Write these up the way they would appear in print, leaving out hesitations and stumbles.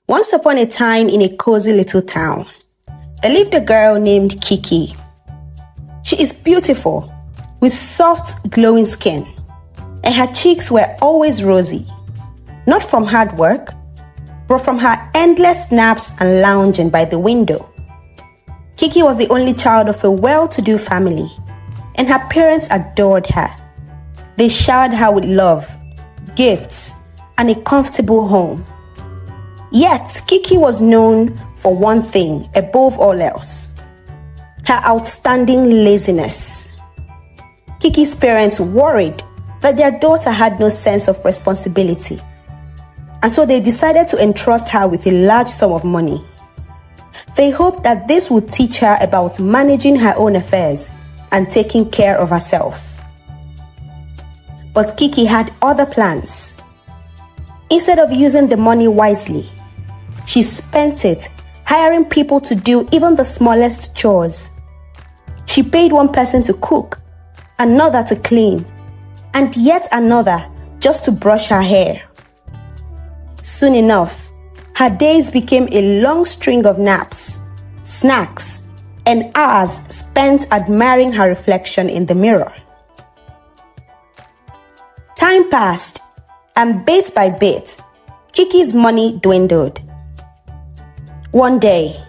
Once upon a time in a cozy little town, there lived a girl named Kiki. She is beautiful, with soft, glowing skin, and her cheeks were always rosy, not from hard work, but from her endless naps and lounging by the window. Kiki was the only child of a well-to-do family, and her parents adored her. They showered her with love, gifts, and a comfortable home. Yet, Kiki was known for one thing above all else: her outstanding laziness. Kiki's parents worried that their daughter had no sense of responsibility, and so they decided to entrust her with a large sum of money. They hoped that this would teach her about managing her own affairs and taking care of herself. But Kiki had other plans. Instead of using the money wisely, she spent it hiring people to do even the smallest chores. She paid one person to cook, another to clean, and yet another just to brush her hair. Soon enough, her days became a long string of naps, snacks, and hours spent admiring her reflection in the mirror. Time passed, and bit by bit, Kiki's money dwindled. One day,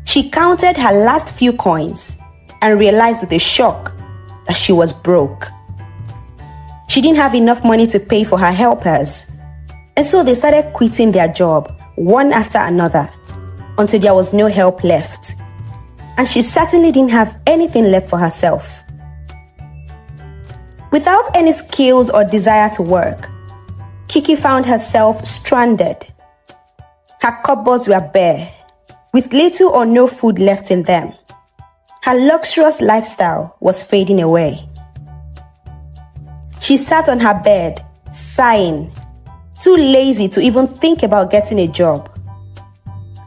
she counted her last few coins and realized with a shock that she was broke. She didn't have enough money to pay for her helpers, and so they started quitting their job one after another until there was no help left, and she certainly didn't have anything left for herself. Without any skills or desire to work, Kiki found herself stranded. Her cupboards were bare, with little or no food left in them. Her luxurious lifestyle was fading away. She sat on her bed, sighing, too lazy to even think about getting a job.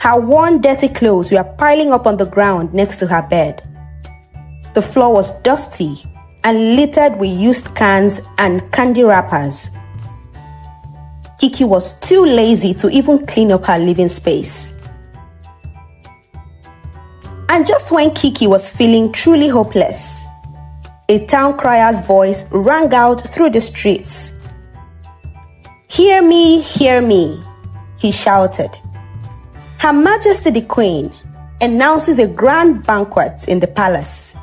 Her worn, dirty clothes were piling up on the ground next to her bed. The floor was dusty and littered with used cans and candy wrappers. Kiki was too lazy to even clean up her living space. And just when Kiki was feeling truly hopeless, a town crier's voice rang out through the streets. "Hear me, hear me," he shouted. "Her Majesty the Queen announces a grand banquet in the palace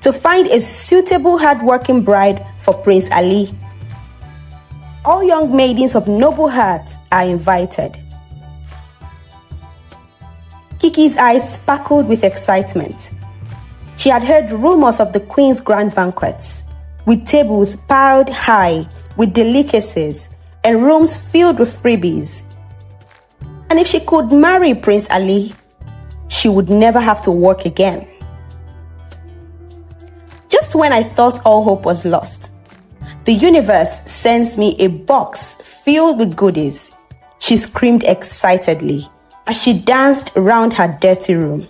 to find a suitable hard-working bride for Prince Ali. All young maidens of noble heart are invited." Kiki's eyes sparkled with excitement. She had heard rumors of the Queen's grand banquets, with tables piled high with delicacies and rooms filled with freebies. And if she could marry Prince Ali, she would never have to work again. Just when I thought all hope was lost, the universe sends me a box filled with goodies, she screamed excitedly as she danced around her dirty room.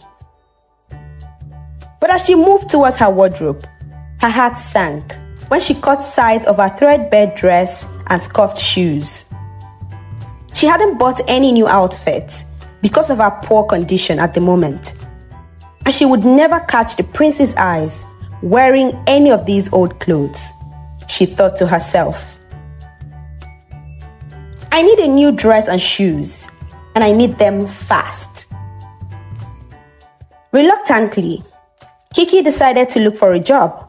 But as she moved towards her wardrobe, her heart sank when she caught sight of her threadbare dress and scuffed shoes. She hadn't bought any new outfit because of her poor condition at the moment, and she would never catch the prince's eyes wearing any of these old clothes. She thought to herself, "I need a new dress and shoes, and I need them fast." Reluctantly, Kiki decided to look for a job.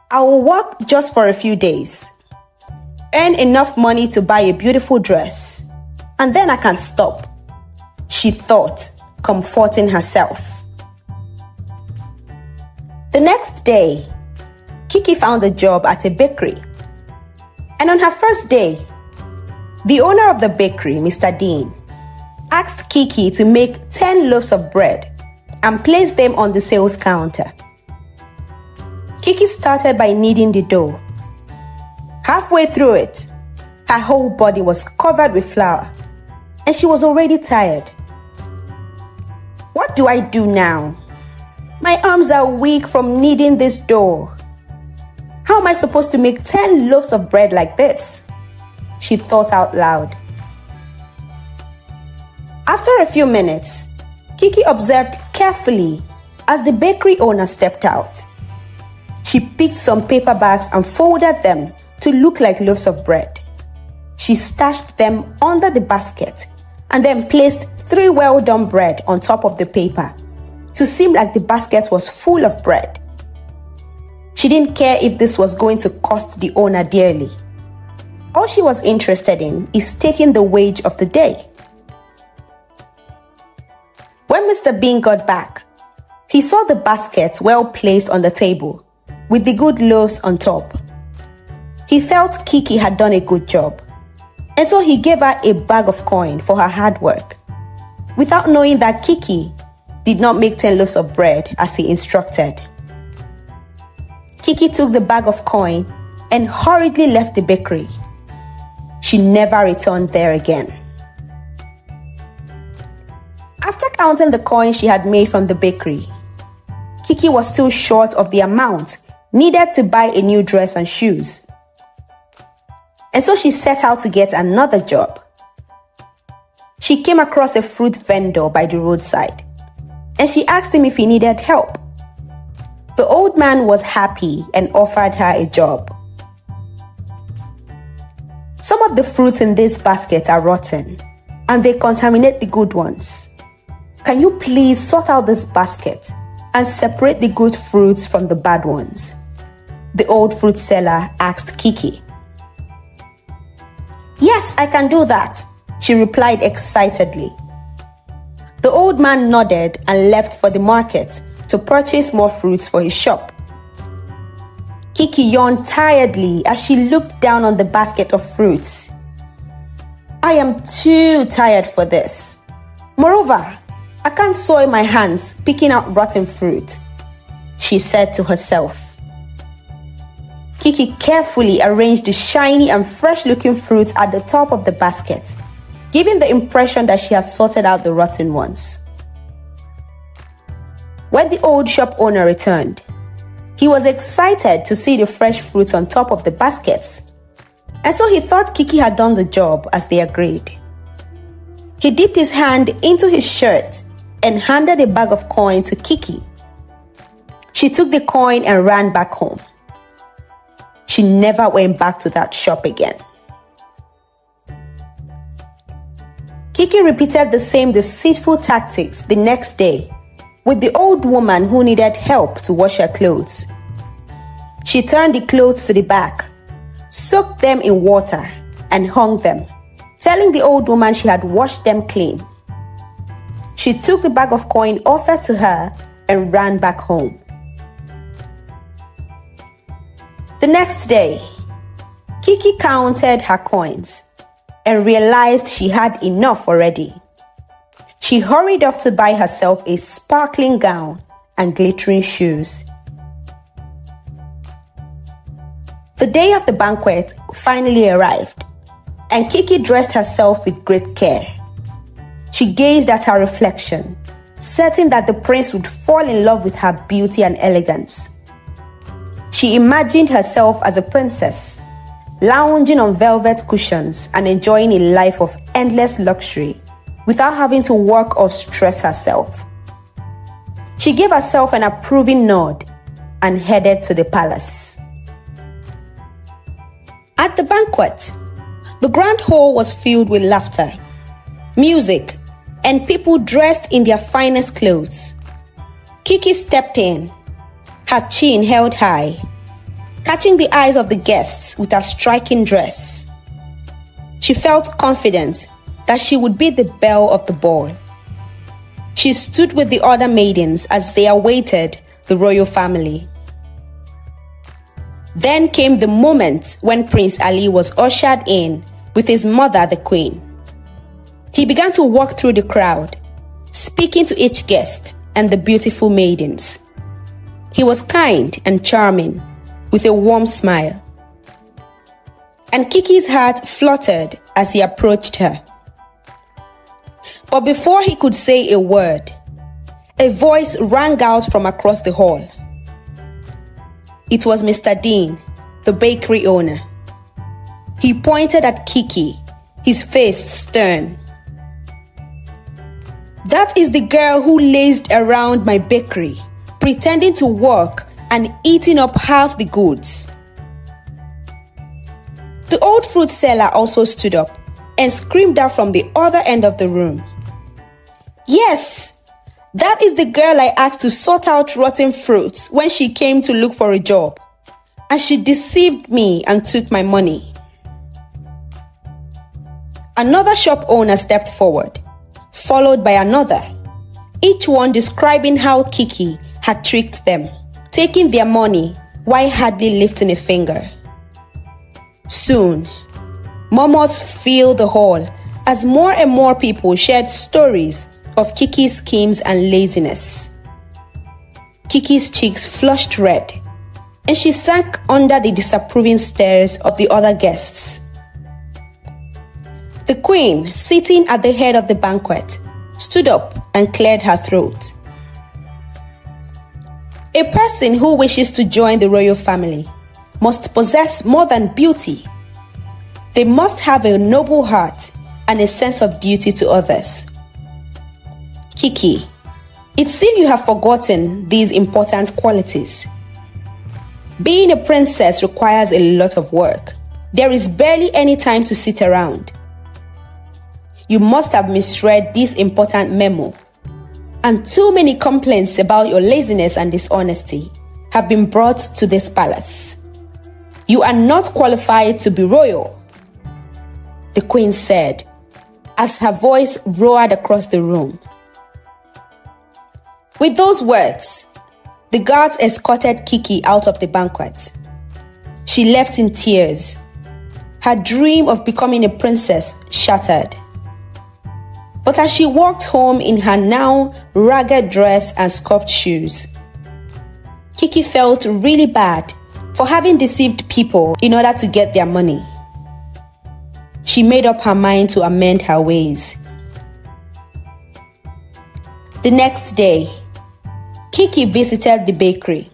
"I will work just for a few days, earn enough money to buy a beautiful dress, and then I can stop," she thought, comforting herself. The next day, Kiki found a job at a bakery. And on her first day, the owner of the bakery, Mr. Dean, asked Kiki to make 10 loaves of bread and place them on the sales counter. Kiki started by kneading the dough. Halfway through it, her whole body was covered with flour, and she was already tired. "What do I do now? My arms are weak from kneading this dough. How am I supposed to make 10 loaves of bread like this?" she thought out loud. After a few minutes, Kiki observed carefully as the bakery owner stepped out. She picked some paper bags and folded them to look like loaves of bread. She stashed them under the basket and then placed 3 well-done bread on top of the paper to seem like the basket was full of bread. She didn't care if this was going to cost the owner dearly. All she was interested in is taking the wage of the day. When Mr. Bean got back, he saw the basket well placed on the table with the good loaves on top. He felt Kiki had done a good job, and so he gave her a bag of coin for her hard work, without knowing that Kiki did not make 10 loaves of bread as he instructed. Kiki took the bag of coin and hurriedly left the bakery. She never returned there again. After counting the coin she had made from the bakery, Kiki was still short of the amount needed to buy a new dress and shoes. And so she set out to get another job. She came across a fruit vendor by the roadside, and she asked him if he needed help. The old man was happy and offered her a job. Some of the fruits in this basket are rotten, and they contaminate the good ones. Can you please sort out this basket and separate the good fruits from the bad ones? The old fruit seller asked Kiki. Yes, I can do that, she replied excitedly. The old man nodded and left for the market to purchase more fruits for his shop. Kiki yawned tiredly as she looked down on the basket of fruits. I am too tired for this. Moreover, I can't soil my hands picking out rotten fruit, she said to herself. Kiki carefully arranged the shiny and fresh-looking fruits at the top of the basket, giving the impression that she has sorted out the rotten ones. When the old shop owner returned, he was excited to see the fresh fruits on top of the baskets, and so he thought Kiki had done the job as they agreed. He dipped his hand into his shirt and handed a bag of coin to Kiki. She took the coin and ran back home. She never went back to that shop again. Kiki repeated the same deceitful tactics the next day with the old woman who needed help to wash her clothes. She turned the clothes to the back, soaked them in water, and hung them, telling the old woman she had washed them clean. She took the bag of coin offered to her and ran back home. The next day, Kiki counted her coins and realized she had enough already. She hurried off to buy herself a sparkling gown and glittering shoes. The day of the banquet finally arrived, and Kiki dressed herself with great care. She gazed at her reflection, certain that the prince would fall in love with her beauty and elegance. She imagined herself as a princess, lounging on velvet cushions and enjoying a life of endless luxury without having to work or stress herself. She gave herself an approving nod and headed to the palace. At the banquet, the grand hall was filled with laughter, music, and people dressed in their finest clothes. Kiki stepped in, her chin held high, catching the eyes of the guests with her striking dress. She felt confident that she would be the belle of the ball. She stood with the other maidens as they awaited the royal family. Then came the moment when Prince Ali was ushered in with his mother, the queen. He began to walk through the crowd, speaking to each guest and the beautiful maidens. He was kind and charming, with a warm smile. And Kiki's heart fluttered as he approached her. But before he could say a word, a voice rang out from across the hall. It was Mr. Dean, the bakery owner. He pointed at Kiki, his face stern. That is the girl who lazed around my bakery, pretending to work and eating up half the goods. The old fruit seller also stood up and screamed out from the other end of the room. Yes, that is the girl I asked to sort out rotten fruits when she came to look for a job, and she deceived me and took my money. Another shop owner stepped forward, followed by another, each one describing how Kiki had tricked them, taking their money while hardly lifting a finger. Soon, murmurs filled the hall as more and more people shared stories of Kiki's schemes and laziness. Kiki's cheeks flushed red, and she sank under the disapproving stares of the other guests. The queen, sitting at the head of the banquet, stood up and cleared her throat. A person who wishes to join the royal family must possess more than beauty. They must have a noble heart and a sense of duty to others. Kiki, it seems you have forgotten these important qualities. Being a princess requires a lot of work. There is barely any time to sit around. You must have misread this important memo, and too many complaints about your laziness and dishonesty have been brought to this palace. You are not qualified to be royal, the queen said, as her voice roared across the room. With those words, the guards escorted Kiki out of the banquet. She left in tears, her dream of becoming a princess shattered. But as she walked home in her now ragged dress and scuffed shoes, Kiki felt really bad for having deceived people in order to get their money. She made up her mind to amend her ways. The next day, Kiki visited the bakery.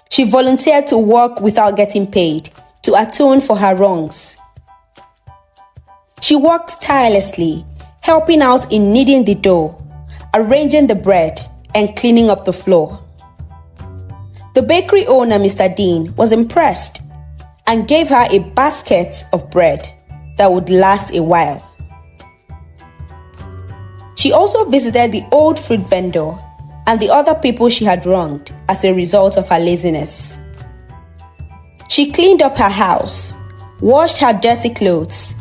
She volunteered to work without getting paid to atone for her wrongs. She worked tirelessly, helping out in kneading the dough, arranging the bread, and cleaning up the floor. The bakery owner, Mr. Dean, was impressed and gave her a basket of bread that would last a while. She also visited the old fruit vendor and the other people she had wronged as a result of her laziness. She cleaned up her house, washed her dirty clothes,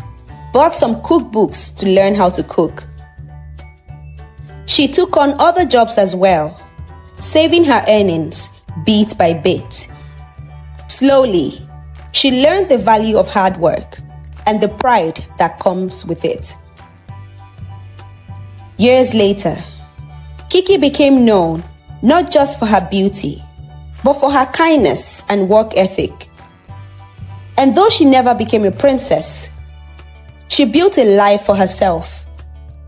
bought some cookbooks to learn how to cook. She took on other jobs as well, saving her earnings bit by bit. Slowly, she learned the value of hard work and the pride that comes with it. Years later, Kiki became known not just for her beauty, but for her kindness and work ethic. And though she never became a princess, she built a life for herself,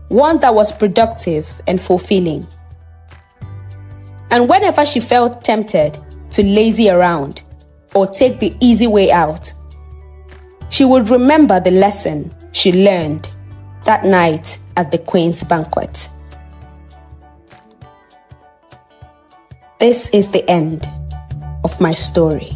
one that was productive and fulfilling. And whenever she felt tempted to lazy around or take the easy way out, she would remember the lesson she learned that night at the Queen's banquet. This is the end of my story.